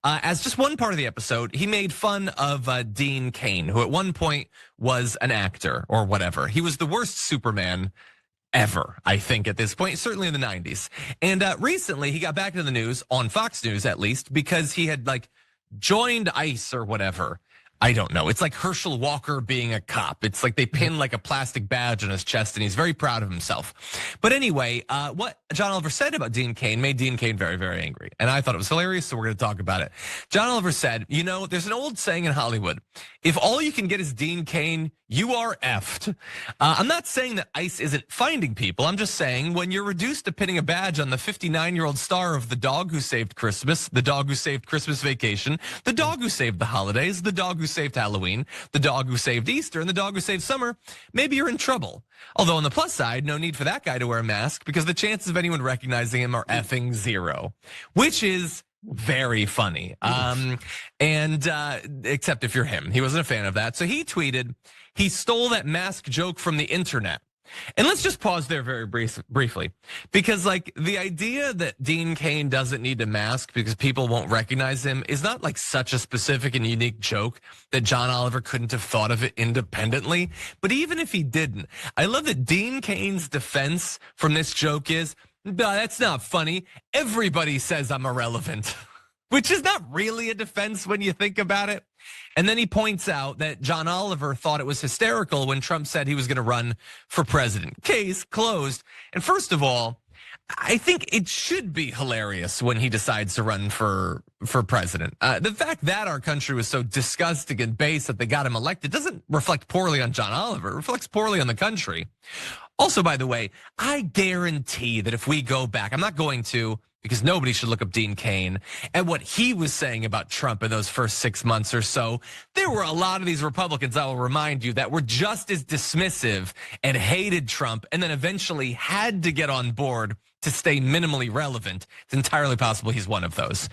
As just one part of the episode, he made fun of Dean Cain, who at one point was an actor or whatever. He was the worst Superman ever, I think, at this point, certainly in the 90s. And recently he got back into the news, on Fox News at least, because he had joined ICE or whatever. I don't know. It's like Herschel Walker being a cop. It's like they pin like a plastic badge on his chest and he's very proud of himself. But anyway, what John Oliver said about Dean Cain made Dean Cain very, very angry. And I thought it was hilarious, so we're going to talk about it. John Oliver said, there's an old saying in Hollywood, if all you can get is Dean Cain, you are effed. I'm not saying that ICE isn't finding people. I'm just saying when you're reduced to pinning a badge on the 59-year-old star of the dog who saved Christmas, the dog who saved Christmas Vacation, the dog who saved the holidays, the dog who saved Halloween, the dog who saved Easter, and the dog who saved summer, maybe you're in trouble. Although on the plus side, no need for that guy to wear a mask because the chances of anyone recognizing him are effing zero, which is very funny. Except if you're him, he wasn't a fan of that. So he tweeted, he stole that mask joke from the internet. And let's just pause there very briefly, because the idea that Dean Cain doesn't need to mask because people won't recognize him is not such a specific and unique joke that John Oliver couldn't have thought of it independently. But even if he didn't, I love that Dean Cain's defense from this joke is, no, that's not funny. Everybody says I'm irrelevant, which is not really a defense when you think about it. And then he points out that John Oliver thought it was hysterical when Trump said he was going to run for president. Case closed. And first of all, I think it should be hilarious when he decides to run for president. The fact that our country was so disgusting and base that they got him elected doesn't reflect poorly on John Oliver. It reflects poorly on the country. Also, by the way, I guarantee that if we go back, I'm not going to, because nobody should look up Dean Cain and what he was saying about Trump in those first 6 months or so. There were a lot of these Republicans, I will remind you, that were just as dismissive and hated Trump and then eventually had to get on board to stay minimally relevant. It's entirely possible he's one of those.